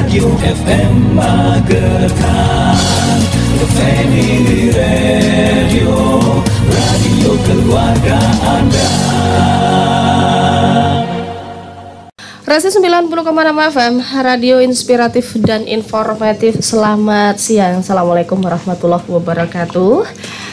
Radio FM Magetan, Family Radio, radio keluarga Anda. Rasi 90,6 FM, radio inspiratif dan informatif. Selamat siang, Assalamualaikum warahmatullahi wabarakatuh.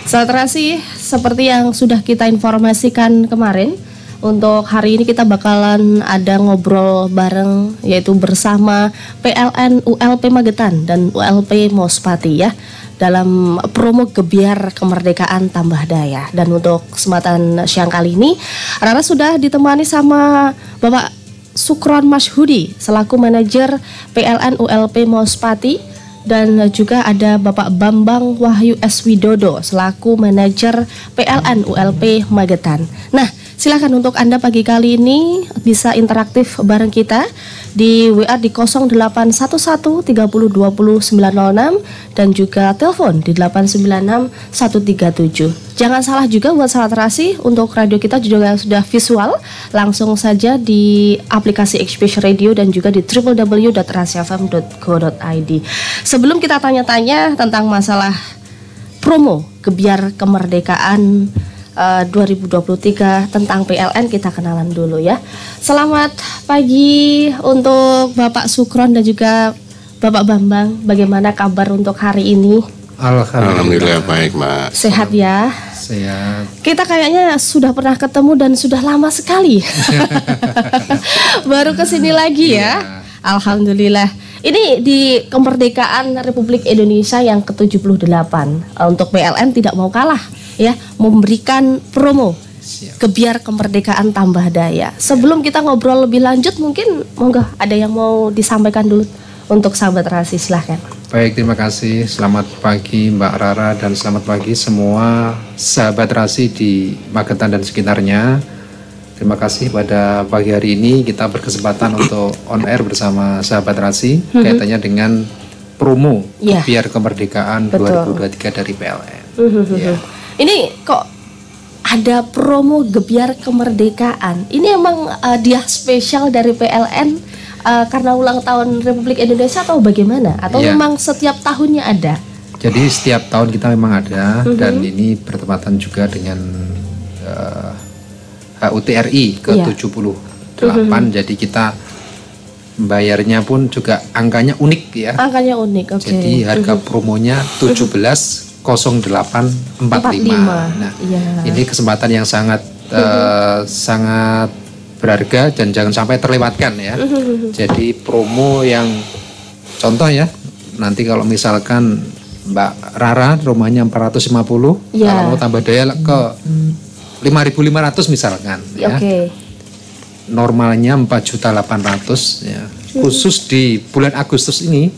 Sahabat Rasi, seperti yang sudah kita informasikan kemarin, untuk hari ini kita bakalan ada ngobrol bareng, yaitu bersama PLN ULP Magetan dan ULP Mospati ya, dalam promo Gebiar Kemerdekaan Tambah Daya. Dan untuk kesempatan siang kali ini, Rara sudah ditemani sama Bapak Sukron Mashudi selaku manajer PLN ULP Mospati, dan juga ada Bapak Bambang Wahyu S. Widodo selaku manajer PLN ULP Magetan. Nah, silakan untuk Anda pagi kali ini bisa interaktif bareng kita di WA di 0811 30 20 906 dan juga telepon di 896 137. Jangan salah juga buat sahabat Rasi, untuk radio kita juga sudah visual, langsung saja di aplikasi Express Radio dan juga di www.rasiafm.co.id. Sebelum kita tanya-tanya tentang masalah promo Gebiar Kemerdekaan 2023 tentang PLN, kita kenalan dulu ya. Selamat pagi untuk Bapak Sukron dan juga Bapak Bambang. Bagaimana kabar untuk hari ini? Alhamdulillah baik, Mbak. Sehat ya? Sehat. Kita kayaknya sudah pernah ketemu dan sudah lama sekali. Baru kesini lagi ya. Alhamdulillah. Ini di kemerdekaan Republik Indonesia yang ke-78. Untuk PLN tidak mau kalah ya, memberikan promo Gebiar Kemerdekaan Tambah Daya. Sebelum kita ngobrol lebih lanjut, mungkin monggo ada yang mau disampaikan dulu untuk sahabat Rasi, silahkan. Baik, terima kasih. Selamat pagi Mbak Rara dan selamat pagi semua sahabat Rasi di Magetan dan sekitarnya. Terima kasih pada pagi hari ini kita berkesempatan untuk on air bersama sahabat Rasi kaitannya dengan promo Gebiar Kemerdekaan 2023 dari PLN. Ini kok ada promo Gebiar Kemerdekaan? Ini emang dia spesial dari PLN karena ulang tahun Republik Indonesia atau bagaimana? Atau memang setiap tahunnya ada? Jadi setiap tahun kita memang ada, dan ini bertepatan juga dengan HUT RI ke-78. Jadi kita bayarnya pun juga angkanya unik ya. Angkanya unik, oke. Jadi harga promonya 170845. Nah, ini kesempatan yang sangat sangat berharga dan jangan sampai terlewatkan ya. Jadi promo yang contoh ya, nanti kalau misalkan Mbak Rara rumahnya 450, kalau mau tambah daya ke 5.500 misalkan ya. Normalnya 4.800.000 ya. Khusus di bulan Agustus ini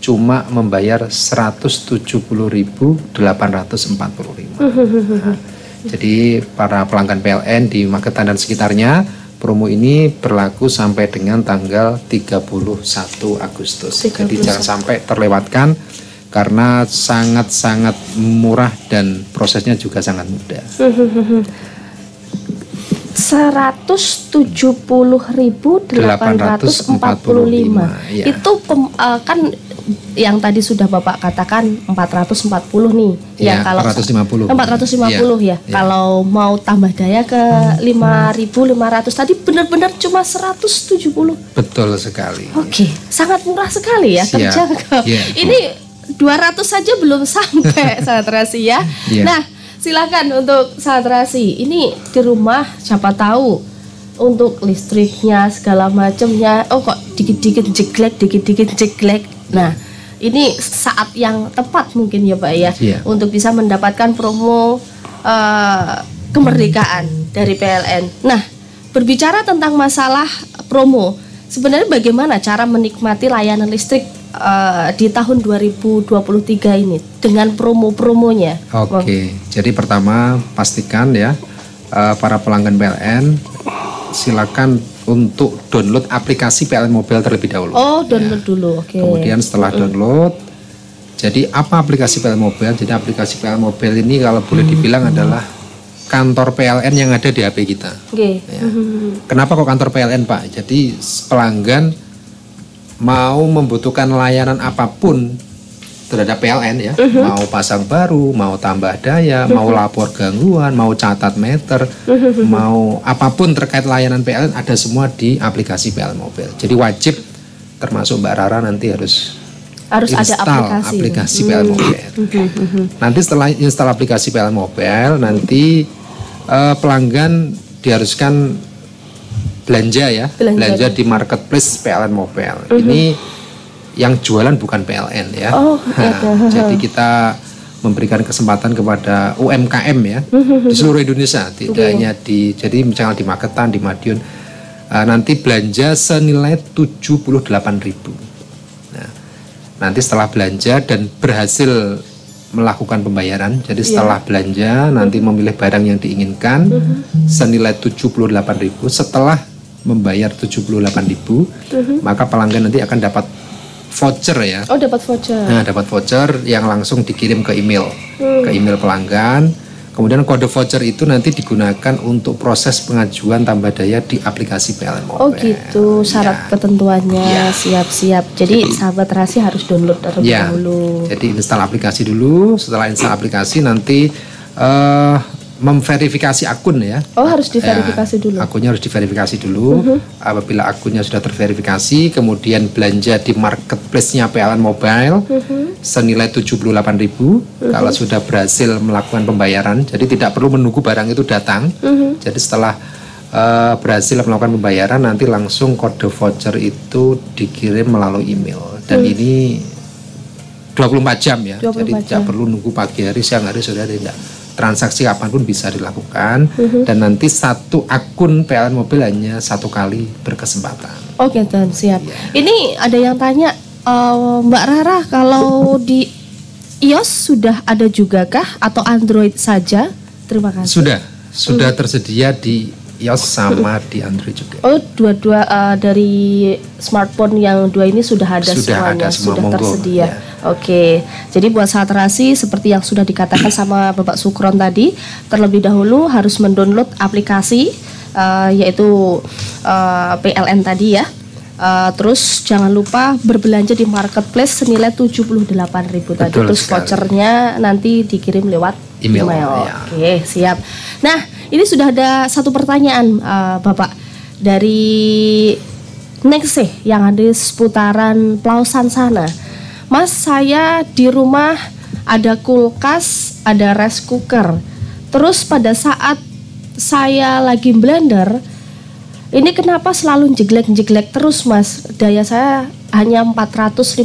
cuma membayar 170.845. Nah, jadi para pelanggan PLN di Magetan dan sekitarnya, promo ini berlaku sampai dengan tanggal 31 Agustus. Jadi jangan sampai terlewatkan karena sangat-sangat murah dan prosesnya juga sangat mudah. 170.845. Ya. Itu kan yang tadi sudah Bapak katakan 440 nih. Ya, kalau 450 ya. Kalau mau tambah daya ke 5.500 tadi benar-benar cuma 170. Betul sekali. Oke, sangat murah sekali ya, terjangkau. Ini 200 saja belum sampai sahabat Rasi ya. Nah, silakan untuk sahabat Rasi, ini di rumah siapa tahu untuk listriknya segala macamnya, oh kok dikit-dikit jeglek. Nah, ini saat yang tepat mungkin ya Pak ya, untuk bisa mendapatkan promo kemerdekaan dari PLN. Nah, berbicara tentang masalah promo, sebenarnya bagaimana cara menikmati layanan listrik di tahun 2023 ini dengan promo-promonya? Oke, jadi pertama pastikan ya para pelanggan PLN silakan untuk download aplikasi PLN Mobile terlebih dahulu. Oh, download dulu. Oke. Kemudian setelah download, jadi apa aplikasi PLN Mobile? Jadi aplikasi PLN Mobile ini kalau boleh dibilang adalah kantor PLN yang ada di HP kita. Oke. Ya. Kenapa kok kantor PLN, Pak? Jadi pelanggan mau membutuhkan layanan apapun terhadap PLN ya, mau pasang baru, mau tambah daya, mau lapor gangguan, mau catat meter, mau apapun terkait layanan PLN ada semua di aplikasi PLN Mobile. Jadi wajib, termasuk Mbak Rara nanti harus ada aplikasi PLN Mobile. Nanti setelah install aplikasi PLN Mobile, nanti pelanggan diharuskan belanja di marketplace PLN Mobile. Ini yang jualan bukan PLN ya. Jadi kita memberikan kesempatan kepada UMKM ya di seluruh Indonesia, tidak hanya jadi misalnya di Magetan, di Madiun, nanti belanja senilai 78.000. Nah, nanti setelah belanja dan berhasil melakukan pembayaran, jadi setelah belanja nanti memilih barang yang diinginkan senilai 78.000. Setelah membayar 78.000, maka pelanggan nanti akan dapat voucher ya. Oh, dapat voucher. Nah, dapat voucher yang langsung dikirim ke email, ke email pelanggan. Kemudian kode voucher itu nanti digunakan untuk proses pengajuan tambah daya di aplikasi PLN Mobile. Oh gitu, syarat ketentuannya siap-siap. Jadi sahabat Rasi harus download terlebih dahulu. Jadi install aplikasi dulu. Setelah install aplikasi nanti memverifikasi akun ya. Oh, harus diverifikasi dulu. Akunnya harus diverifikasi dulu. Apabila akunnya sudah terverifikasi, kemudian belanja di marketplace-nya PLN Mobile senilai 78.000. Kalau sudah berhasil melakukan pembayaran, jadi tidak perlu menunggu barang itu datang. Jadi setelah berhasil melakukan pembayaran, nanti langsung kode voucher itu dikirim melalui email. Dan ini 24 jam ya. 24 jadi jam. tidak perlu nunggu pagi hari, siang hari, sore hari, tidak. Transaksi kapanpun bisa dilakukan. Dan nanti satu akun PLN Mobile hanya satu kali berkesempatan. Oke, dan siap. Ini ada yang tanya, Mbak Rara, kalau di iOS sudah ada juga kah atau Android saja? Terima kasih. Sudah tersedia di iOS sama di Android juga. Oh, dua-dua dari smartphone yang dua ini sudah ada semuanya, sudah tersedia. Ya. Oke, jadi buat sahabat Rasi seperti yang sudah dikatakan sama Bapak Sukron tadi, terlebih dahulu harus mendownload aplikasi yaitu PLN tadi ya. Terus jangan lupa berbelanja di marketplace senilai 78.000 tadi. Terus vouchernya nanti dikirim lewat email. Ya. Oke, siap. Nah, ini sudah ada satu pertanyaan Bapak dari Nexeh yang ada di seputaran Plausan sana. Mas, saya di rumah ada kulkas, ada rice cooker. Terus pada saat saya lagi blender, ini kenapa selalu jeglek-jeglek terus, Mas? Daya saya hanya 450.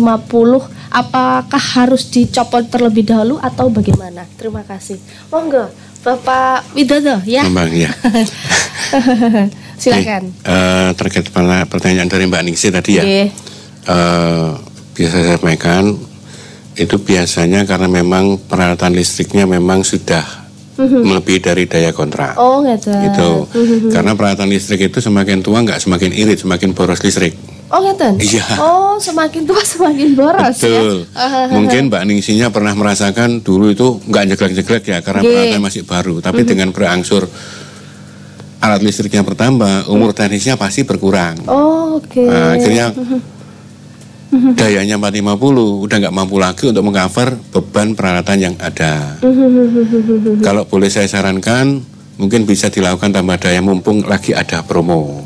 Apakah harus dicopot terlebih dahulu atau bagaimana? Terima kasih. Monggo, Bapak Widodo ya. Ya. Silakan. Terkait pertanyaan dari Mbak Ningsih tadi ya. Bisa saya sampaikan, itu biasanya karena memang peralatan listriknya memang sudah melebihi dari daya kontrak. Oh, gitu. Itu karena peralatan listrik itu semakin tua nggak semakin irit, semakin boros listrik. Oh, gitu. Iya. Oh, semakin tua semakin boros. Betul. Ya. Mungkin Mbak Ningsihnya pernah merasakan dulu itu nggak jeglek-jeglek ya karena peralatan masih baru. Tapi dengan berangsur alat listriknya bertambah, umur teknisnya pasti berkurang. Oh, oke. Nah, akhirnya dayanya 450 udah nggak mampu lagi untuk mengcover beban peralatan yang ada. Kalau boleh saya sarankan, mungkin bisa dilakukan tambah daya mumpung lagi ada promo.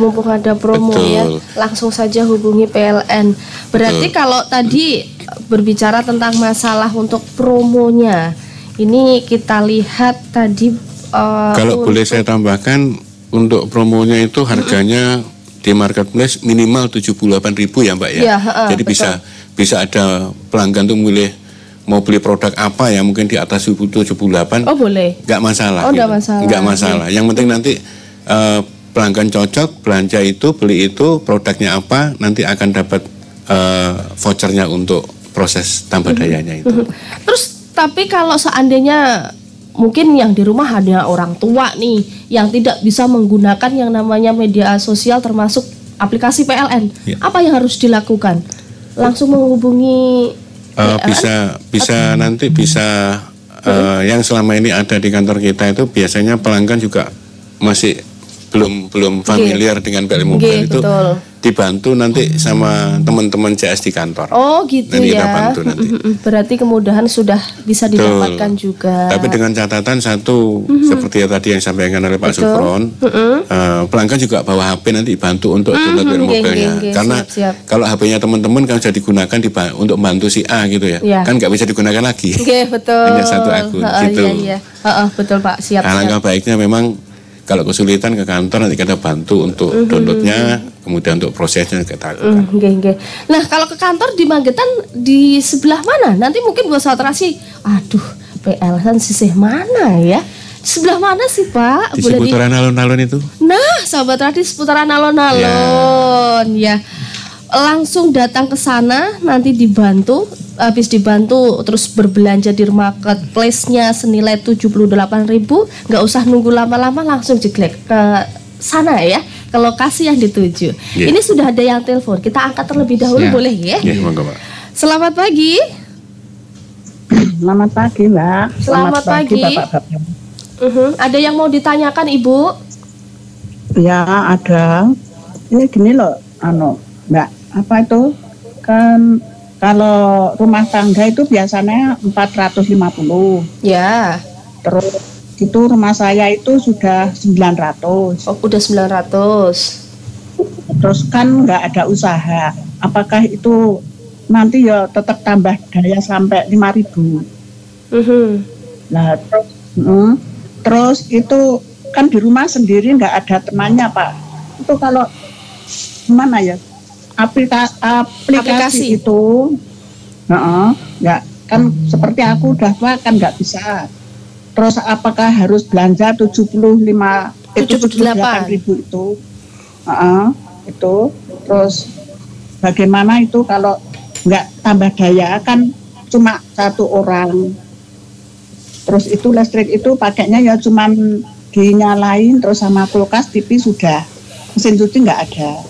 Mumpung ada promo. Betul. Ya, langsung saja hubungi PLN. Berarti kalau tadi berbicara tentang masalah untuk promonya, ini kita lihat tadi. Kalau boleh saya tambahkan, untuk promonya itu harganya di marketplace minimal 78.000 ya Mbak ya. Jadi betul. bisa ada pelanggan tuh milih mau beli produk apa ya, mungkin di atas 78. Oh, boleh. Nggak masalah. Oh, gitu. Nggak masalah. Yang penting nanti pelanggan cocok belanja itu, beli itu, produknya apa, nanti akan dapat vouchernya untuk proses tambah dayanya itu. Terus tapi kalau seandainya mungkin yang di rumah hanya orang tua nih yang tidak bisa menggunakan yang namanya media sosial termasuk aplikasi PLN, apa yang harus dilakukan? Langsung menghubungi bisa nanti bisa yang selama ini ada di kantor kita itu biasanya pelanggan juga masih belum familiar dengan PLN Mobile itu, betul. Dibantu nanti sama teman-teman CS di kantor. Oh gitu nanti ya. Kita bantu nanti. Berarti kemudahan sudah bisa didapatkan juga. Tapi dengan catatan satu, seperti tadi yang disampaikan oleh Pak Supron, pelanggan juga bawa HP nanti dibantu untuk download PLN Mobile-nya. Karena kalau HP-nya teman-teman kan sudah digunakan untuk bantu si A gitu ya, kan nggak bisa digunakan lagi. Betul. Hanya satu akun gitu. Iya. Betul Pak, siap. Alangkah baiknya memang kalau kesulitan ke kantor nanti kita bantu untuk downloadnya, kemudian untuk prosesnya kita lakukan. Nah kalau ke kantor di Magetan di sebelah mana? Nanti mungkin buat saat terasi, aduh PLN sisih mana ya? Sebelah mana sih Pak? Di seputaran alun-alun itu. Nah sahabat Radi, seputaran alun-alun ya. Langsung datang ke sana, nanti dibantu. Habis dibantu terus berbelanja di marketplace-nya senilai 78.000, nggak usah nunggu lama-lama, langsung jeglek ke sana ya, ke lokasi yang dituju. Ini sudah ada yang telepon, kita angkat terlebih dahulu boleh ya? Monggo, Pak. Selamat pagi. Selamat pagi Mbak. Selamat pagi Bapak-bapak. Ada yang mau ditanyakan Ibu? Ya ada. Ini gini loh, Mbak, apa itu kan? Kalau rumah tangga itu biasanya 450. Ya. Terus itu rumah saya itu sudah 900. Oh, udah 900. Terus kan nggak ada usaha. Apakah itu nanti ya tetap tambah daya sampai 5.000? Nah, terus itu kan di rumah sendiri nggak ada temannya Pak. Itu kalau gimana ya? Aplikasi itu ya kan seperti aku udah tua kan nggak bisa. Terus apakah harus belanja 78.000 itu? Itu terus bagaimana itu kalau nggak tambah daya kan cuma satu orang. Terus itu listrik itu pakainya ya cuman dinyalain terus sama kulkas, TV sudah, mesin cuci nggak ada.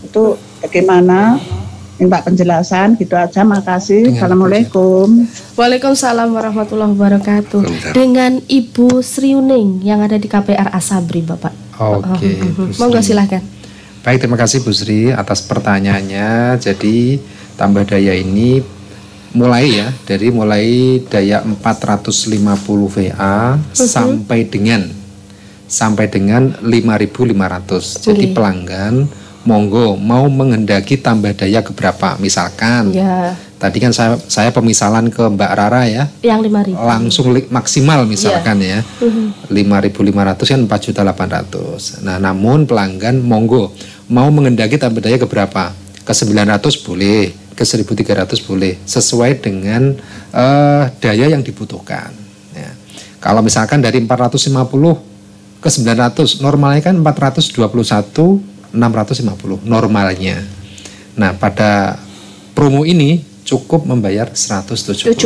Itu bagaimana? Minta penjelasan gitu aja, makasih. Assalamualaikum. Waalaikumsalam warahmatullahi wabarakatuh. Dengan Ibu Sriuning yang ada di KPR Asabri, Bapak. Oke. Monggo silahkan. Baik, terima kasih Bu Sri atas pertanyaannya. Jadi tambah daya ini mulai daya 450 VA sampai dengan 5.500. Jadi pelanggan monggo mau menghendaki tambah daya ke berapa, misalkan tadi kan saya pemisalan ke Mbak Rara ya, yang 5.000 langsung maksimal misalkan ya 5.500 kan 4.800.000. Nah namun pelanggan monggo mau menghendaki tambah daya ke berapa, ke 900 boleh, ke 1.300 boleh, sesuai dengan daya yang dibutuhkan ya. Kalau misalkan dari 450 ke 900, normalnya kan 421.650 normalnya. Nah pada promo ini cukup membayar 170.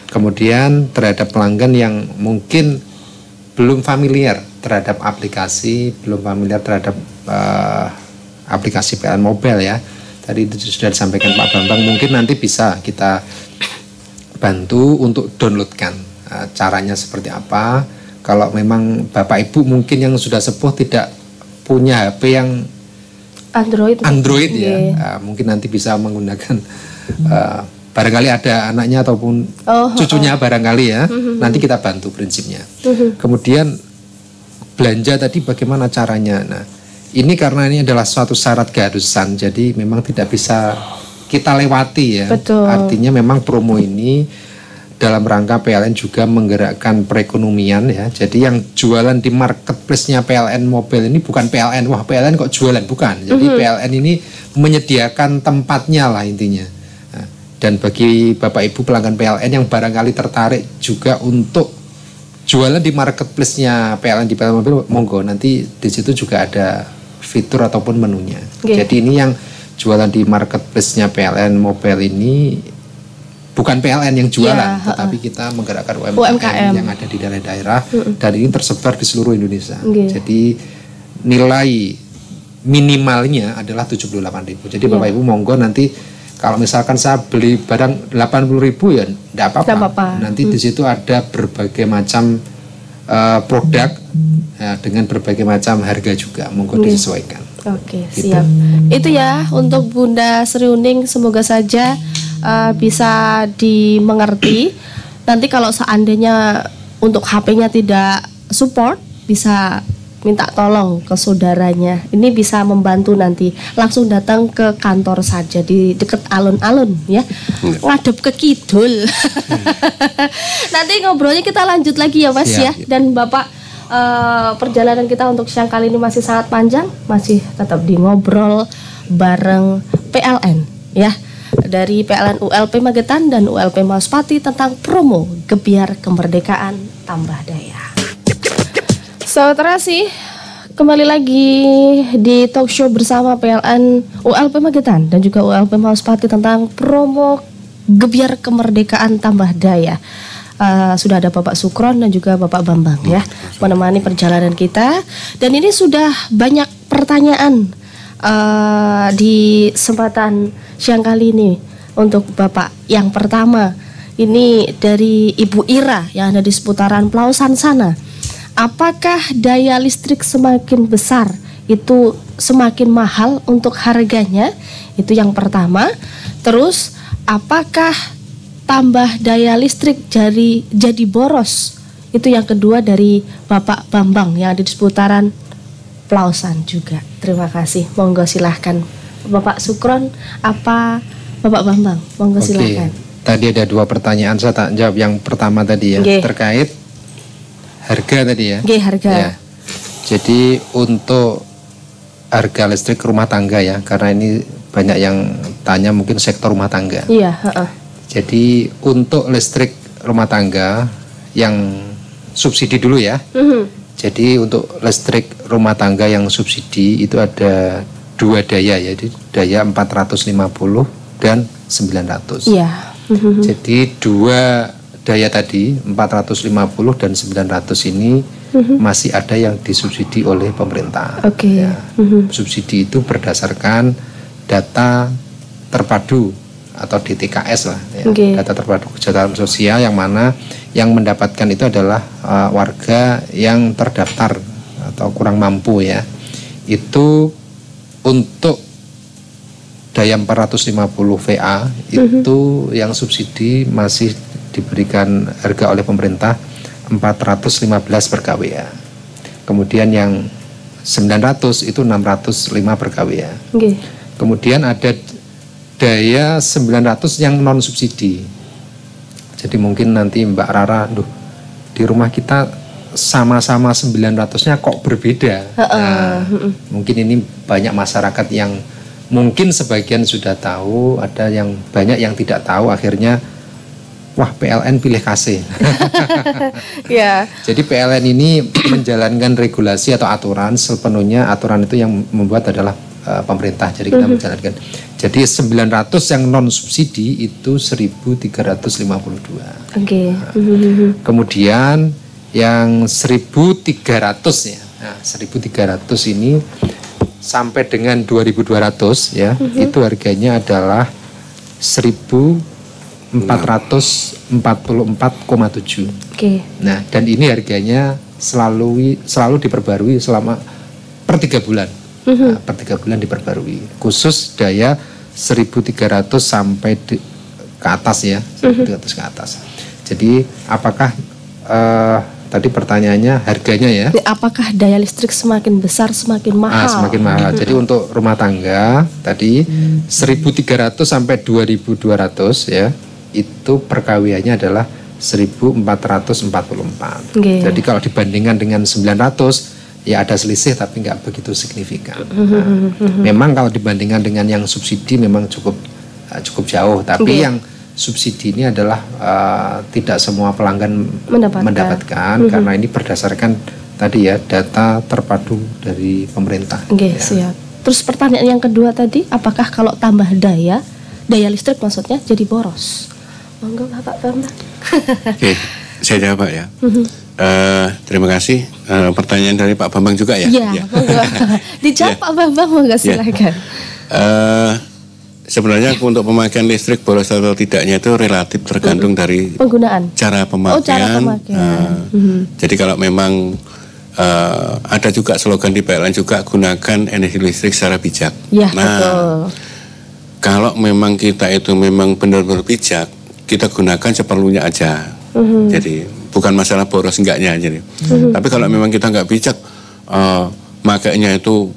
Kemudian terhadap pelanggan yang mungkin belum familiar terhadap aplikasi, belum familiar terhadap aplikasi PLN Mobile ya, tadi itu sudah disampaikan Pak Bambang, mungkin nanti bisa kita bantu untuk downloadkan. Caranya seperti apa? Kalau memang Bapak Ibu mungkin yang sudah sepuh tidak punya HP yang Android ya, mungkin nanti bisa menggunakan barangkali ada anaknya ataupun cucunya barangkali ya, nanti kita bantu prinsipnya. Kemudian belanja tadi bagaimana caranya? Nah ini karena ini adalah suatu syarat keharusan, jadi memang tidak bisa kita lewati ya. Betul. Artinya memang promo ini dalam rangka PLN juga menggerakkan perekonomian ya. Jadi yang jualan di marketplace-nya PLN Mobile ini bukan PLN, wah PLN kok jualan, bukan. Jadi PLN ini menyediakan tempatnya lah intinya. Nah, dan bagi Bapak Ibu pelanggan PLN yang barangkali tertarik juga untuk jualan di marketplace-nya PLN di PLN Mobile, monggo nanti di situ juga ada fitur ataupun menunya. Jadi ini yang jualan di marketplace-nya PLN Mobile ini bukan PLN yang jualan, tetapi kita menggerakkan UMKM yang ada di daerah-daerah dan ini tersebar di seluruh Indonesia. Jadi nilai minimalnya adalah 78.000. Jadi Bapak Ibu monggo nanti Kalau misalkan saya beli barang 80.000 ya enggak apa-apa. Nanti di situ ada berbagai macam produk dengan berbagai macam harga juga, monggo disesuaikan. Oke, siap. Itu ya untuk Bunda Sriuning, semoga saja bisa dimengerti. Nanti kalau seandainya untuk HP-nya tidak support, bisa minta tolong ke saudaranya. Ini bisa membantu, nanti langsung datang ke kantor saja di dekat alun-alun ya. Ngadep ke kidul. Nanti ngobrolnya kita lanjut lagi ya Mas ya. Dan Bapak, perjalanan kita untuk siang kali ini masih sangat panjang, masih tetap di ngobrol bareng PLN ya. Dari PLN ULP Magetan dan ULP Mauspati tentang promo Gebiar Kemerdekaan Tambah Daya. Sahabat Terasi, kembali lagi di talk show bersama PLN ULP Magetan dan juga ULP Mauspati tentang promo Gebiar Kemerdekaan Tambah Daya. Sudah ada Bapak Sukron dan juga Bapak Bambang ya, menemani perjalanan kita. Dan ini sudah banyak pertanyaan di kesempatan siang kali ini untuk Bapak. Yang pertama ini dari Ibu Ira yang ada di seputaran Plausan sana. Apakah daya listrik semakin besar itu semakin mahal untuk harganya? Itu yang pertama. Terus apakah tambah daya listrik jadi boros? Itu yang kedua dari Bapak Bambang yang ada di seputaran Plausan juga. Terima kasih. Monggo silahkan Bapak Sukron, apa Bapak Bambang? Monggo silahkan. Tadi ada 2 pertanyaan, saya tak jawab yang pertama tadi ya, terkait harga tadi ya. Harga. Ya. Jadi untuk harga listrik rumah tangga ya, karena ini banyak yang tanya mungkin sektor rumah tangga. Iya. Jadi untuk listrik rumah tangga yang subsidi dulu ya. Jadi untuk listrik rumah tangga yang subsidi itu ada 2 daya ya, jadi daya 450 dan 900. Iya. Jadi 2 daya tadi 450 dan 900 ini masih ada yang disubsidi oleh pemerintah. Ya. Subsidi itu berdasarkan data terpadu atau DTKS lah ya. Data terpadu kesejahteraan sosial, yang mana yang mendapatkan itu adalah warga yang terdaftar atau kurang mampu ya. Itu untuk daya 450 VA itu yang subsidi masih diberikan harga oleh pemerintah 415 per kWh. Kemudian yang 900 itu 605 per kWh. Kemudian ada daya 900 yang non subsidi. Jadi mungkin nanti Mbak Rara, di rumah kita sama-sama 900-nya kok berbeda. Nah, mungkin ini banyak masyarakat yang mungkin sebagian sudah tahu, ada yang banyak yang tidak tahu, akhirnya wah PLN pilih kasih. Jadi PLN ini menjalankan regulasi atau aturan, sepenuhnya aturan itu yang membuat adalah pemerintah. Jadi kita menjalankan. Jadi 900 yang non subsidi itu 1352. Kemudian yang 1300 ya. Nah, 1300 ini sampai dengan 2200 ya, itu harganya adalah 1444,7. Nah, dan ini harganya selalu diperbarui selama per 3 bulan. Nah, per 3 bulan diperbarui. Khusus daya 1300 sampai ke atas ya, 1300 ke atas. Jadi apakah tadi pertanyaannya harganya ya? Apakah daya listrik semakin besar semakin mahal? Semakin mahal. Jadi untuk rumah tangga tadi 1300 sampai 2200 ya, itu per kWh-nya adalah 1444. Jadi kalau dibandingkan dengan 900 ya ada selisih tapi nggak begitu signifikan. Memang kalau dibandingkan dengan yang subsidi memang cukup jauh, tapi yang subsidi ini adalah tidak semua pelanggan mendapatkan karena ini berdasarkan tadi ya data terpadu dari pemerintah. Siap. Terus pertanyaan yang kedua tadi, apakah kalau tambah daya listrik maksudnya jadi boros? Monggo Bapak Bambang. Saya jawab ya. Terima kasih. Pertanyaan dari Pak Bambang juga ya? Iya. Dijawab Pak Bambang, monggo silakan. sebenarnya untuk pemakaian listrik boros atau tidaknya itu relatif tergantung dari penggunaan, cara pemakaian. cara pemakaian. Jadi kalau memang ada juga slogan di PLN juga, gunakan energi listrik secara bijak. Ya, nah, betul. Kalau memang kita itu memang benar-benar bijak, kita gunakan seperlunya aja. Jadi bukan masalah boros enggaknya. Jadi. Tapi kalau memang kita nggak bijak, makanya itu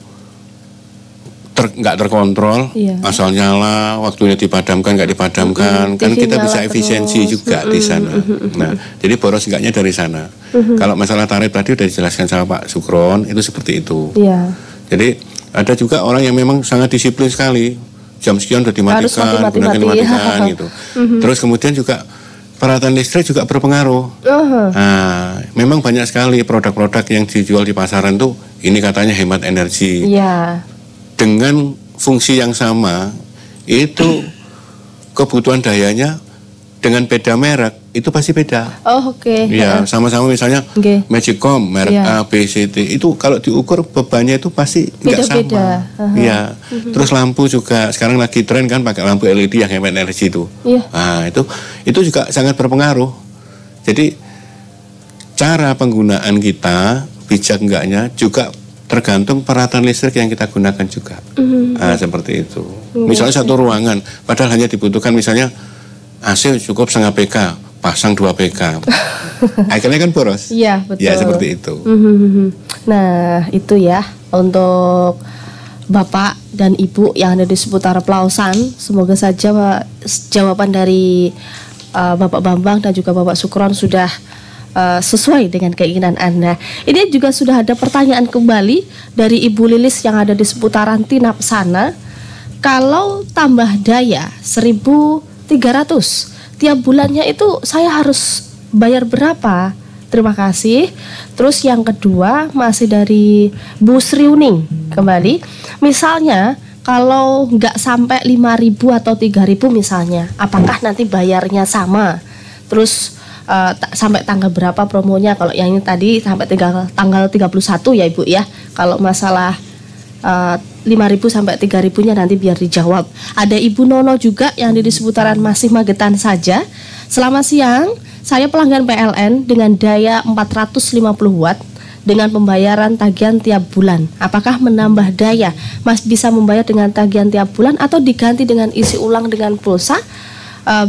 nggak terkontrol, asal nyala, waktunya dipadamkan nggak dipadamkan, kan kita bisa efisiensi terus juga di sana. Nah, jadi boros enggaknya dari sana. Kalau masalah tarif tadi udah dijelaskan sama Pak Sukron, itu seperti itu. Jadi ada juga orang yang memang sangat disiplin sekali, jam sekian udah dimatikan, gunakan dimatikan gitu. Terus kemudian juga peralatan listrik juga berpengaruh. Nah, memang banyak sekali produk-produk yang dijual di pasaran tuh ini katanya hemat energi. Dengan fungsi yang sama, itu kebutuhan dayanya dengan beda merek itu pasti beda. Ya, sama-sama misalnya Magicom merek A, B, C, D itu kalau diukur bebannya itu pasti nggak sama. Ya, terus lampu juga sekarang lagi tren kan pakai lampu LED yang hemat energi itu. Nah, itu juga sangat berpengaruh. Jadi cara penggunaan kita bijak enggaknya juga tergantung peralatan listrik yang kita gunakan juga. Nah, seperti itu. Misalnya satu ruangan, padahal hanya dibutuhkan misalnya AC cukup 0,5 PK, pasang 2 PK. Akhirnya kan boros. Iya, betul. Ya, seperti itu. Nah, itu ya untuk Bapak dan Ibu yang ada di seputar Pelausan. Semoga saja jawaban dari Bapak Bambang dan juga Bapak Sukron sudah sesuai dengan keinginan Anda. Ini juga sudah ada pertanyaan kembali dari Ibu Lilis yang ada di seputaran Tinap sana. Kalau tambah daya 1.300 tiap bulannya itu saya harus bayar berapa? Terima kasih. Terus yang kedua masih dari Bu Sriuning kembali. Misalnya kalau nggak sampai 5.000 atau 3.000 misalnya, apakah nanti bayarnya sama? Terus sampai tanggal berapa promonya? Kalau yang ini tadi sampai tanggal 31 ya Ibu ya. Kalau masalah 5.000 sampai 3.000 nya nanti biar dijawab. Ada Ibu Nono juga yang di seputaran masih Magetan saja. Selamat siang, saya pelanggan PLN dengan daya 450 watt dengan pembayaran tagihan tiap bulan. Apakah menambah daya Mas bisa membayar dengan tagihan tiap bulan atau diganti dengan isi ulang dengan pulsa?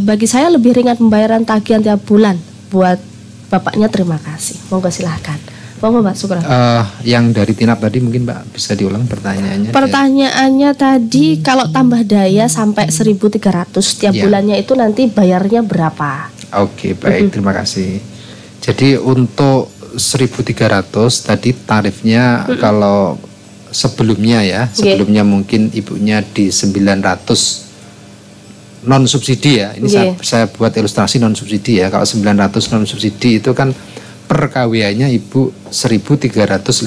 Bagi saya lebih ringan pembayaran tagihan tiap bulan. Buat Bapaknya terima kasih. Monggo silahkan. Monggo Mbak Sukron. Yang dari Tinap tadi mungkin Mbak bisa diulang pertanyaannya. Pertanyaannya tadi kalau tambah daya sampai 1.300 tiap bulannya itu nanti bayarnya berapa? Oke, baik, terima kasih. Jadi untuk 1.300 tadi tarifnya kalau sebelumnya ya, sebelumnya mungkin ibunya di 900 non subsidi ya. Ini saya buat ilustrasi non subsidi ya. Kalau 900 non subsidi itu kan per KWA-nya ibu 1.352.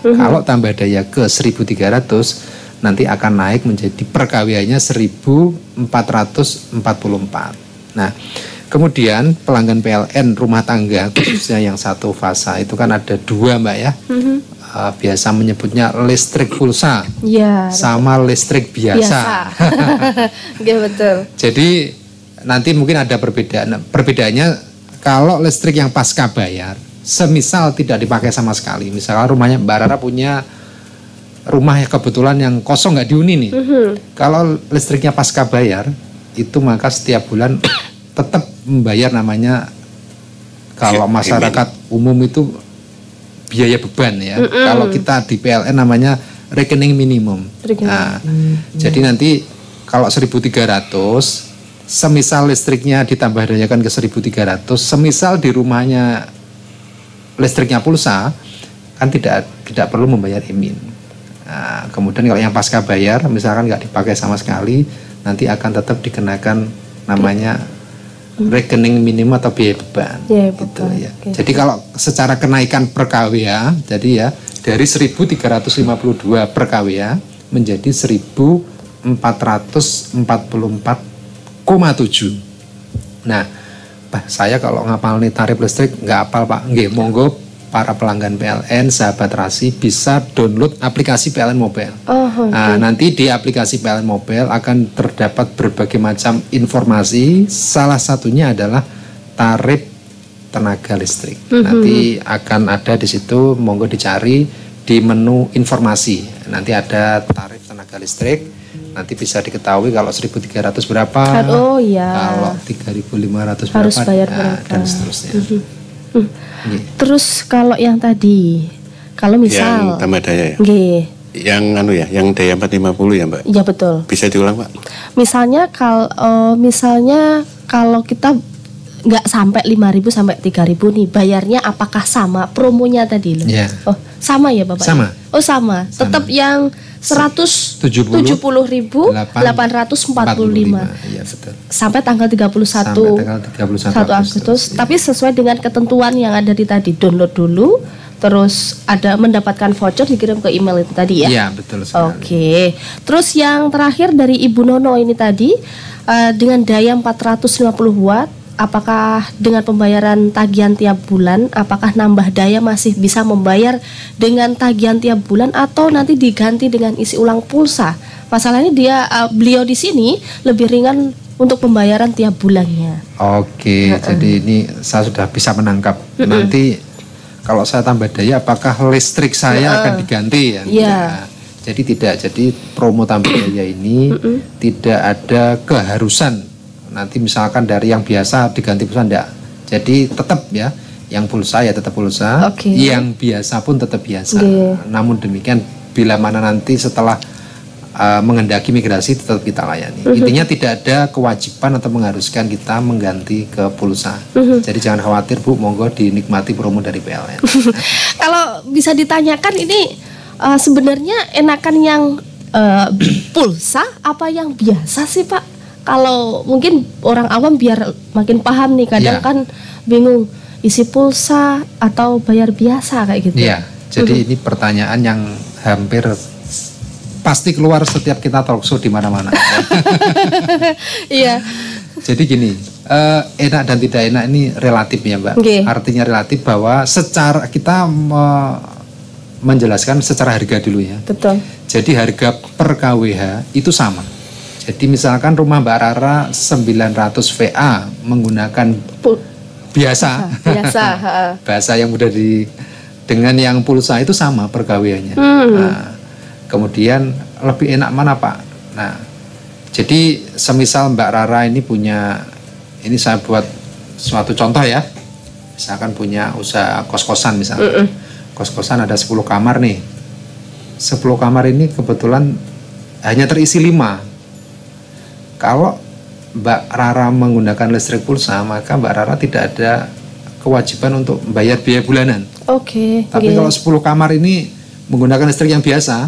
Kalau tambah daya ke 1.300 nanti akan naik menjadi per KWA-nya 1.444. Nah, kemudian pelanggan PLN rumah tangga khususnya yang satu fasa itu kan ada 2 Mbak ya. Biasa menyebutnya listrik pulsa sama listrik biasa. Iya betul. Jadi nanti mungkin ada perbedaannya kalau listrik yang pasca bayar, semisal tidak dipakai sama sekali. Misalnya rumahnya Mbak Rara punya rumah yang kebetulan yang kosong nggak dihuni nih. Kalau listriknya pasca bayar itu maka setiap bulan tetap membayar namanya kalau masyarakat umum itu biaya beban ya. Kalau kita di PLN namanya rekening minimum. Jadi nanti kalau 1.300 semisal listriknya ditambah dayakan ke 1.300, semisal di rumahnya listriknya pulsa kan tidak perlu membayar EMIN. Nah, kemudian kalau yang pasca bayar misalkan nggak dipakai sama sekali nanti akan tetap dikenakan namanya rekening minimum atau biaya beban. Gitu ya. Jadi kalau secara kenaikan per KWA, jadi ya dari 1.352 per KWA menjadi 1.444,7. Nah, saya kalau ngapal nih tarif listrik nggak hafal Pak. Nggih, monggo para pelanggan PLN, sahabat Rasi bisa download aplikasi PLN Mobile. Nah, nanti di aplikasi PLN Mobile akan terdapat berbagai macam informasi. Salah satunya adalah tarif tenaga listrik. Nanti akan ada di situ, monggo dicari di menu informasi. Nanti ada tarif tenaga listrik. Nanti bisa diketahui kalau 1.300 berapa, oh iya, kalau 3.500 harus berapa, bayar ya, berapa, dan seterusnya. Terus kalau yang tadi, kalau misal yang tambah daya ya, yang yang daya 450 ya Mbak? Iya betul. Bisa diulang Pak? Misalnya kalau kita nggak sampai 5.000 sampai 3.000 nih, bayarnya apakah sama promonya tadi loh? Yeah. Oh sama ya Bapak? Sama. Oh sama. Tetap yang 170.845 ya, betul. sampai tanggal 31 Agustus. Ya. Tapi sesuai dengan ketentuan yang ada di tadi, download dulu, terus ada mendapatkan voucher dikirim ke email itu tadi ya. Iya betul sekali. Oke. Terus yang terakhir dari Ibu Nono ini tadi, dengan daya 450 watt, apakah dengan pembayaran tagihan tiap bulan, apakah nambah daya masih bisa membayar dengan tagihan tiap bulan atau nanti diganti dengan isi ulang pulsa? Masalahnya beliau di sini lebih ringan untuk pembayaran tiap bulannya. Oke, jadi ini saya sudah bisa menangkap. Nanti kalau saya tambah daya, apakah listrik saya akan diganti ya? Yeah. Jadi tidak. Jadi promo tambah daya ini tidak ada keharusan. Nanti misalkan dari yang biasa diganti pulsa, enggak. Jadi tetap ya, yang pulsa ya tetap pulsa, yang biasa pun tetap biasa. Namun demikian bila mana nanti setelah mengendaki migrasi tetap kita layani. Intinya tidak ada kewajiban atau mengharuskan kita mengganti ke pulsa. Jadi jangan khawatir Bu, monggo dinikmati promo dari PLN. Kalau bisa ditanyakan ini sebenarnya enakan yang pulsa apa yang biasa sih Pak? Kalau mungkin orang awam biar makin paham nih, kadang kan bingung isi pulsa atau bayar biasa kayak gitu. Iya, jadi ini pertanyaan yang hampir pasti keluar setiap kita talkshow di mana-mana. Iya. Jadi gini, enak dan tidak enak ini relatif ya Mbak. Artinya relatif bahwa secara kita menjelaskan secara harga dulu ya. Betul. Jadi harga per kWh itu sama. Jadi misalkan rumah Mbak Rara 900 VA menggunakan biasa, bahasa yang mudah dengan yang pulsa itu sama per kWh-nya. Nah, kemudian lebih enak mana Pak? Nah, jadi semisal Mbak Rara ini punya, ini saya buat suatu contoh ya, misalkan punya usaha kos-kosan misalnya, kos-kosan ada 10 kamar nih, 10 kamar ini kebetulan hanya terisi 5. Kalau Mbak Rara menggunakan listrik pulsa, maka Mbak Rara tidak ada kewajiban untuk membayar biaya bulanan. Tapi kalau 10 kamar ini menggunakan listrik yang biasa,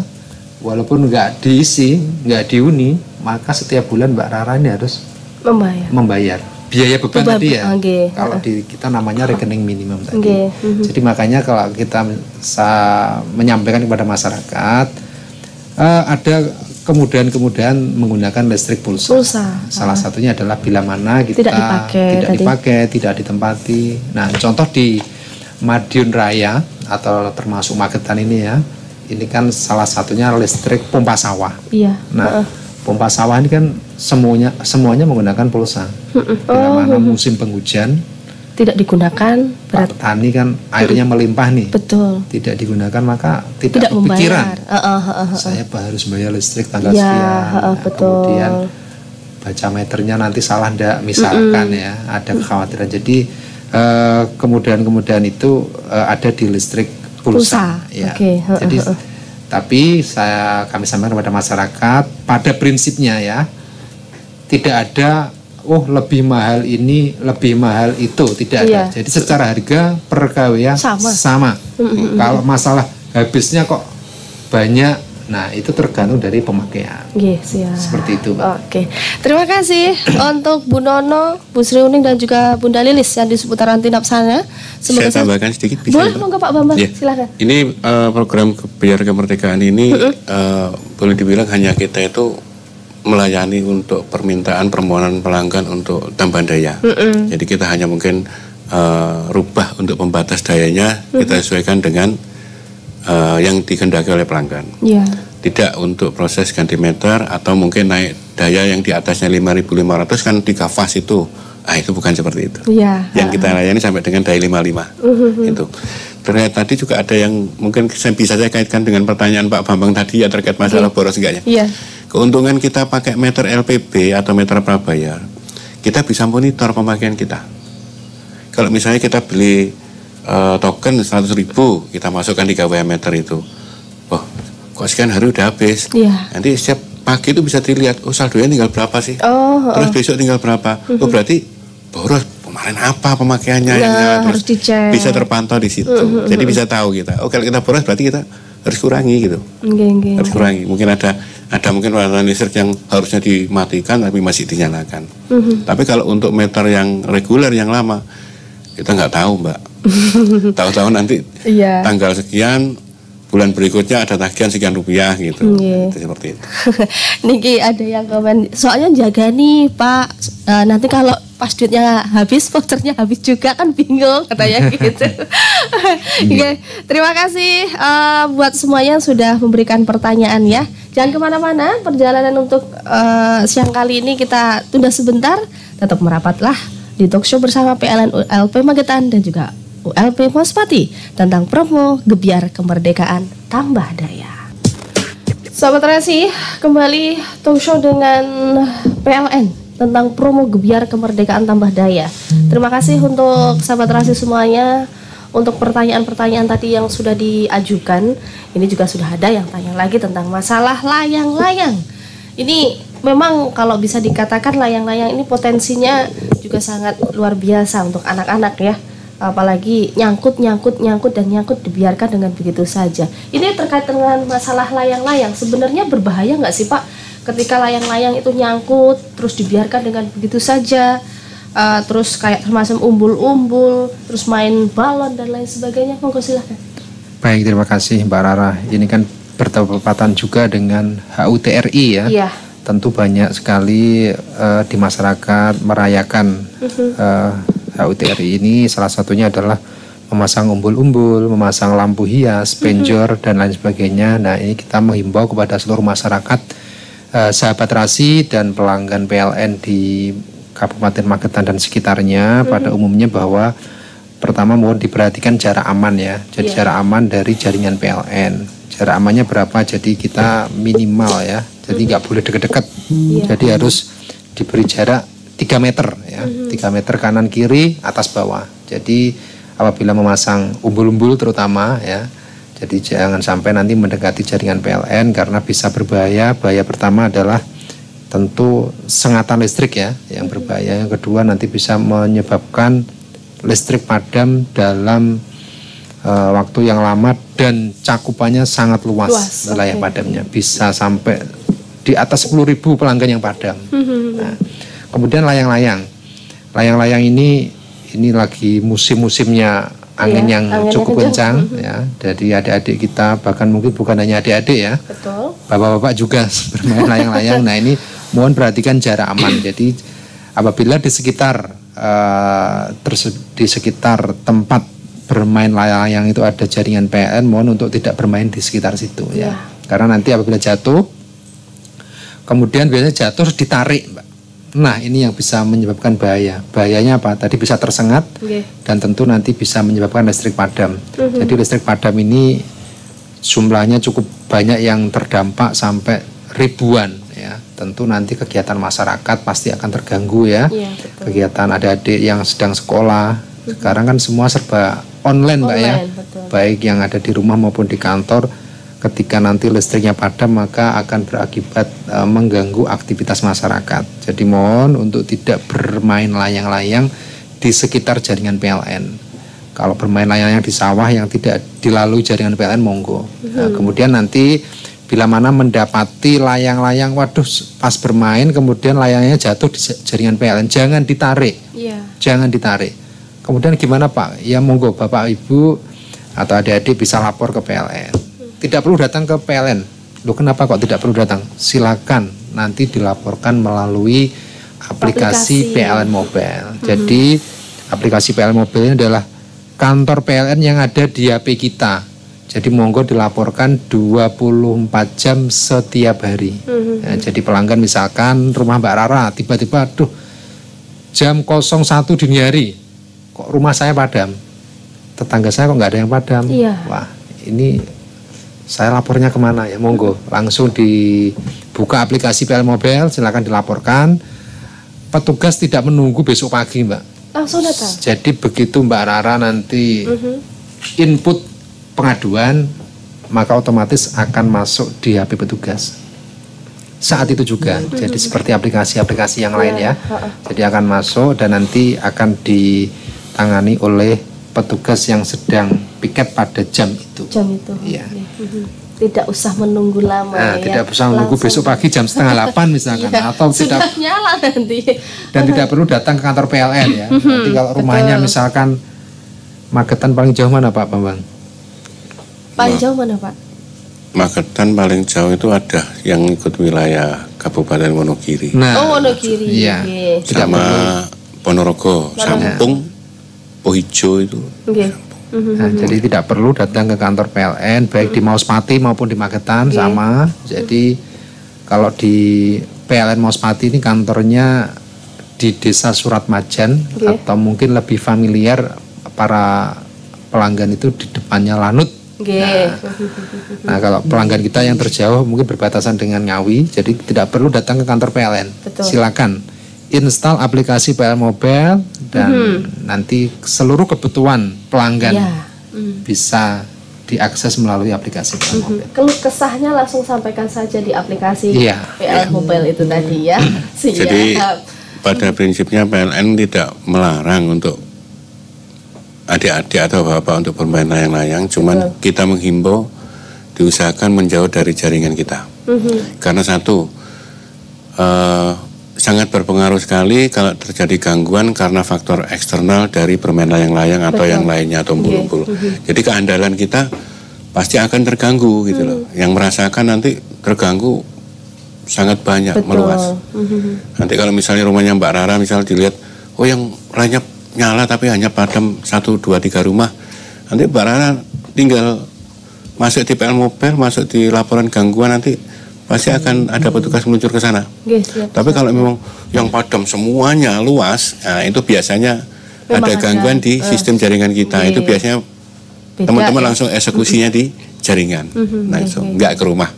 walaupun nggak diisi, nggak dihuni, maka setiap bulan Mbak Rara ini harus membayar biaya beban tadi ya. Kalau di kita namanya rekening minimum tadi. Jadi makanya kalau kita menyampaikan kepada masyarakat, ada kemudahan menggunakan listrik pulsa. Salah satunya adalah bila mana kita tidak dipakai, tidak ditempati. Nah, contoh di Madiun Raya atau termasuk Magetan ini ya, ini kan salah satunya listrik pompa sawah. Iya. Nah, pompa sawah ini kan semuanya menggunakan pulsa. Bila mana musim penghujan tidak digunakan, petani kan airnya melimpah nih. Betul. Tidak digunakan maka tidak kepikiran. Saya harus bayar listrik tanggal sekian. Kemudian baca meternya nanti salah ndak misalkan ya, ada kekhawatiran. Jadi kemudahan itu ada di listrik pulsa. Ya. Jadi tapi kami sampaikan kepada masyarakat pada prinsipnya ya, tidak ada lebih mahal ini, lebih mahal itu, tidak ada. Jadi secara harga per kWh sama. Kalau masalah habisnya kok banyak, nah itu tergantung dari pemakaian. Seperti itu, Pak. Terima kasih untuk Bu Nono, Bu Sri Uning dan juga Bunda Lilis yang di seputaran Tinap sana. Saya tambahkan sedikit. Boleh monggo Pak Bambang, silakan. Ini program Biar Kemerdekaan ini boleh dibilang hanya kita itu melayani untuk permintaan permohonan pelanggan untuk tambahan daya. Jadi kita hanya mungkin rubah untuk pembatas dayanya, kita sesuaikan dengan yang dikehendaki oleh pelanggan. Tidak untuk proses ganti meter atau mungkin naik daya yang di atasnya 5.500 kan 3 fase itu. Itu bukan seperti itu. Yang kita layani sampai dengan daya 55. Itu. Ternyata tadi juga ada yang mungkin bisa saya kaitkan dengan pertanyaan Pak Bambang tadi ya terkait masalah boros enggaknya. Keuntungan kita pakai meter LPB atau meter prabayar, kita bisa monitor pemakaian kita. Kalau misalnya kita beli token 100.000, kita masukkan di KWH meter itu. Kok sekian hari udah habis. Nanti setiap pagi itu bisa dilihat, saldonya tinggal berapa sih. Terus besok tinggal berapa. Berarti boros kemarin apa pemakaiannya. Terus dicek. Bisa terpantau di situ. Jadi bisa tahu kita. Kalau kita boros berarti kita harus kurangi gitu. Harus kurangi. Mungkin ada mungkin peralatan listrik yang harusnya dimatikan tapi masih dinyalakan. Tapi kalau untuk meter yang reguler yang lama, kita nggak tahu, Mbak. Tahu-tahu nanti tanggal sekian bulan berikutnya ada tagihan sekian rupiah gitu. Itu seperti itu. Niki ada yang komen, soalnya jaga nih Pak, nanti kalau pas duitnya habis, vouchernya habis juga kan bingung katanya gitu. Terima kasih buat semuanya yang sudah memberikan pertanyaan ya. Jangan kemana-mana, perjalanan untuk siang kali ini kita tunda sebentar. Tetap merapatlah di talk show bersama PLN ULP Magetan dan juga ULP Mospati tentang promo Gebiar Kemerdekaan Tambah Daya. Sahabat Rasi, kembali talk show dengan PLN tentang promo Gebiar Kemerdekaan Tambah Daya. Terima kasih untuk sahabat Rasi semuanya untuk pertanyaan-pertanyaan tadi yang sudah diajukan. Ini juga sudah ada yang tanya lagi tentang masalah layang-layang. Ini memang kalau bisa dikatakan layang-layang ini potensinya juga sangat luar biasa untuk anak-anak ya. Apalagi nyangkut dibiarkan dengan begitu saja. Ini terkait dengan masalah layang-layang, sebenarnya berbahaya nggak sih Pak ketika layang-layang itu nyangkut terus dibiarkan dengan begitu saja, terus kayak semacam umbul-umbul, terus main balon dan lain sebagainya. Monggo silahkan. Baik, terima kasih Mbak Rara. Ini kan bertepatan juga dengan HUT RI ya. Tentu banyak sekali di masyarakat merayakan HUT RI ini, salah satunya adalah memasang umbul-umbul, memasang lampu hias, penjor dan lain sebagainya. Nah, ini kita menghimbau kepada seluruh masyarakat, sahabat Rasi dan pelanggan PLN di Kabupaten Magetan dan sekitarnya pada umumnya bahwa pertama mohon diperhatikan jarak aman ya. Jadi jarak aman dari jaringan PLN. Jarak amannya berapa? Jadi kita minimal ya. Jadi nggak boleh deket-deket. Jadi harus diberi jarak 3 meter ya, 3 meter kanan kiri atas bawah. Jadi apabila memasang umbul-umbul terutama ya, jadi jangan sampai nanti mendekati jaringan PLN karena bisa berbahaya. Bahaya pertama adalah tentu sengatan listrik ya, yang berbahaya. Yang kedua nanti bisa menyebabkan listrik padam dalam waktu yang lama dan cakupannya sangat luas wilayah padamnya. Bisa sampai di atas 10.000 pelanggan yang padam. Nah, kemudian layang-layang ini lagi musim-musimnya angin yang cukup kencang ya. Jadi adik-adik kita, bahkan mungkin bukan hanya adik-adik ya, bapak-bapak juga bermain layang-layang. Nah, ini mohon perhatikan jarak aman. Jadi apabila di sekitar tempat bermain layang-layang itu ada jaringan PLN, mohon untuk tidak bermain di sekitar situ ya. Karena nanti apabila jatuh, kemudian biasanya jatuh terus ditarik, Mbak. Nah, ini yang bisa menyebabkan bahaya. Bahayanya apa? Tadi bisa tersengat dan tentu nanti bisa menyebabkan listrik padam. Jadi listrik padam ini jumlahnya cukup banyak yang terdampak sampai ribuan ya. Tentu nanti kegiatan masyarakat pasti akan terganggu ya. Kegiatan adik-adik yang sedang sekolah. Sekarang kan semua serba online Mbak ya. Betul. Baik yang ada di rumah maupun di kantor. Ketika nanti listriknya padam maka akan berakibat mengganggu aktivitas masyarakat. Jadi mohon untuk tidak bermain layang-layang di sekitar jaringan PLN. Kalau bermain layang-layang di sawah yang tidak dilalui jaringan PLN monggo. Nah, kemudian nanti bila mana mendapati layang-layang, waduh pas bermain kemudian layangnya jatuh di jaringan PLN, jangan ditarik. Jangan ditarik. Kemudian gimana Pak? Ya monggo Bapak Ibu atau adik-adik bisa lapor ke PLN. Tidak perlu datang ke PLN. Loh, kenapa kok tidak perlu datang? Silakan nanti dilaporkan melalui aplikasi PLN Mobile. Jadi aplikasi PLN Mobile ini adalah kantor PLN yang ada di HP kita. Jadi monggo dilaporkan 24 jam setiap hari. Nah, jadi pelanggan misalkan rumah Mbak Rara tiba-tiba aduh jam 01 dini hari kok rumah saya padam, tetangga saya kok nggak ada yang padam. Wah, ini saya lapornya kemana ya? Monggo langsung dibuka aplikasi PLN Mobile, silakan dilaporkan. Petugas tidak menunggu besok pagi, Mbak. Langsung datang. Jadi begitu Mbak Rara nanti input pengaduan, maka otomatis akan masuk di HP petugas saat itu juga. Jadi seperti aplikasi-aplikasi yang lain ya. Jadi akan masuk dan nanti akan ditangani oleh petugas yang sedang piket pada jam itu. Jam itu. Iya. Tidak usah menunggu lama. Nah, tidak usah menunggu besok pagi jam 7:30 misalkan, atau tidak nyala nanti. Dan tidak perlu datang ke kantor PLN ya. Nanti kalau rumahnya misalkan Magetan paling jauh mana Pak Bambang? Paling jauh mana Pak? Magetan paling jauh itu ada yang ikut wilayah Kabupaten Wonogiri. Oh, Wonogiri. Iya. Sama Ponorogo, Sampung, Pohijo itu. Nah, jadi tidak perlu datang ke kantor PLN baik di Mauspati maupun di Magetan sama. Jadi kalau di PLN Mauspati ini kantornya di Desa Suratmajan atau mungkin lebih familiar para pelanggan itu di depannya Lanut. Nah, kalau pelanggan kita yang terjauh mungkin berbatasan dengan Ngawi, jadi tidak perlu datang ke kantor PLN. Silakan install aplikasi PLN Mobile dan nanti seluruh kebutuhan pelanggan bisa diakses melalui aplikasi PLN Mobile. Keluh kesahnya langsung sampaikan saja di aplikasi PLN Mobile itu tadi ya. Jadi pada prinsipnya PLN tidak melarang untuk adik-adik atau bapak untuk bermain layang-layang, cuman kita menghimbau diusahakan menjauh dari jaringan kita. Karena satu, sangat berpengaruh sekali kalau terjadi gangguan karena faktor eksternal dari bermain layang-layang atau yang lainnya atau umbul-umbul. Jadi keandalan kita pasti akan terganggu gitu loh. Yang merasakan nanti terganggu sangat banyak, meluas. Nanti kalau misalnya rumahnya Mbak Rara misal dilihat, oh yang lainnya nyala tapi hanya padam 1, 2, 3 rumah, nanti Mbak Rara tinggal masuk di PLN Mobile, masuk di laporan gangguan, nanti pasti akan ada petugas meluncur ke sana. Tapi kalau memang yang padam semuanya luas, nah itu biasanya memang ada gangguan di sistem jaringan kita. Itu biasanya teman-teman langsung eksekusinya di jaringan. Langsung nggak ke rumah.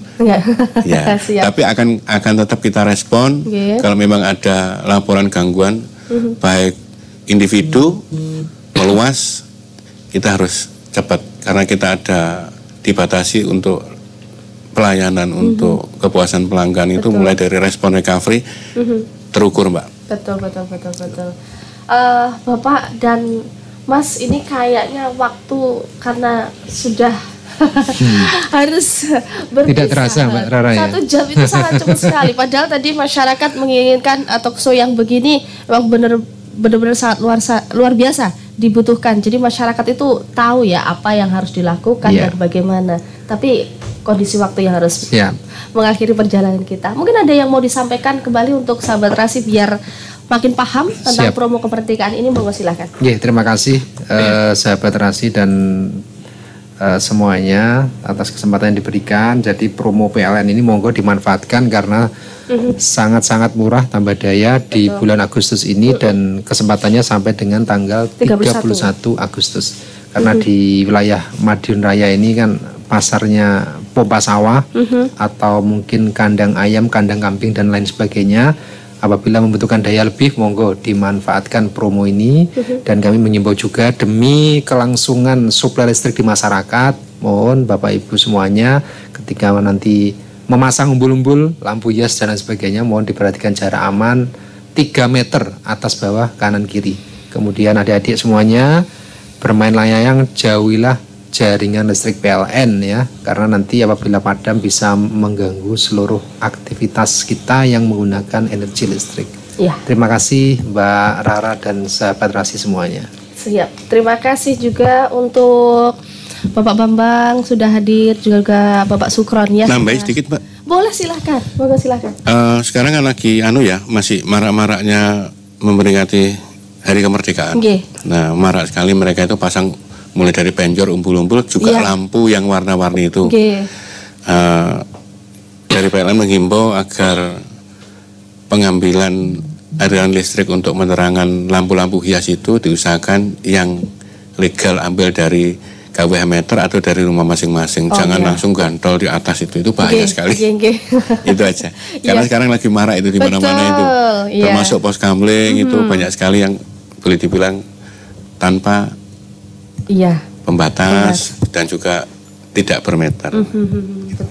Ya, tapi akan tetap kita respon kalau memang ada laporan gangguan baik individu meluas, kita harus cepat karena kita ada dibatasi untuk pelayanan untuk kepuasan pelanggan itu mulai dari respon recovery terukur, Mbak. Betul. Bapak dan Mas, ini kayaknya waktu karena sudah harus berpisah. Tidak terasa Mbak Rara ya. 1 jam itu sangat cepat sekali. Padahal tadi masyarakat menginginkan talk show yang begini memang benar-benar sangat luar biasa dibutuhkan. Jadi masyarakat itu tahu ya apa yang harus dilakukan dan bagaimana. Tapi kondisi waktu yang harus mengakhiri perjalanan kita. Mungkin ada yang mau disampaikan kembali untuk sahabat Rasi biar makin paham tentang promo kemerdekaan ini, monggo silakan. Terima kasih sahabat Rasi dan semuanya atas kesempatan yang diberikan. Jadi promo PLN ini monggo dimanfaatkan karena sangat-sangat murah tambah daya di bulan Agustus ini dan kesempatannya sampai dengan tanggal 31 Agustus. Karena di wilayah Madiun Raya ini kan pasarnya pompa sawah atau mungkin kandang ayam, kandang kambing dan lain sebagainya. Apabila membutuhkan daya lebih, monggo dimanfaatkan promo ini. Dan kami mengimbau juga demi kelangsungan suplai listrik di masyarakat, mohon Bapak Ibu semuanya ketika nanti memasang umbul-umbul, lampu hias dan lain sebagainya, mohon diperhatikan jarak aman 3 meter atas bawah kanan kiri. Kemudian adik-adik semuanya bermain layang, jauhilah jaringan listrik PLN ya, karena nanti apabila padam bisa mengganggu seluruh aktivitas kita yang menggunakan energi listrik. Terima kasih Mbak Rara dan sahabat Rasi semuanya. Siap. Terima kasih juga untuk Bapak Bambang sudah hadir, juga Bapak Sukron ya. Nambahin sedikit, Mbak. Boleh, silakan. Monggo silakan. Sekarang kan lagi masih marak-maraknya memperingati hari kemerdekaan. Nah, marak sekali mereka itu pasang mulai dari penjor, umbul-umbul, juga lampu yang warna-warni itu. Dari PLN menghimbau agar pengambilan aliran listrik untuk menerangan lampu-lampu hias itu diusahakan yang legal, ambil dari kWh meter atau dari rumah masing-masing. Jangan langsung gantol di atas itu bahaya sekali. Itu aja. Karena sekarang lagi marak itu di mana-mana itu. Termasuk pos kamling itu banyak sekali yang boleh dibilang tanpa pembatas dan juga tidak bermeter.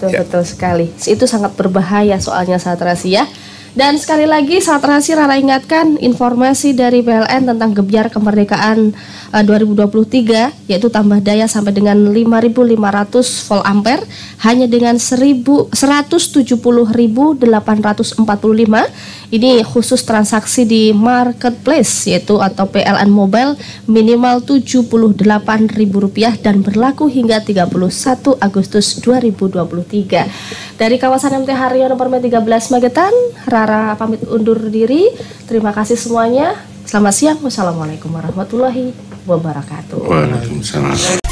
Betul sekali. Itu sangat berbahaya soalnya saat rahasia. Dan sekali lagi saat rahasia Rara ingatkan informasi dari PLN tentang Gebyar Kemerdekaan 2023, yaitu tambah daya sampai dengan 5.500 volt ampere hanya dengan 170.845. Ini khusus transaksi di marketplace yaitu atau PLN Mobile minimal Rp78.000 dan berlaku hingga 31 Agustus 2023. Dari kawasan MT Haryono Permai 13 Magetan, Rara pamit undur diri. Terima kasih semuanya. Selamat siang. Wassalamualaikum warahmatullahi wabarakatuh. Waalaikumsalam.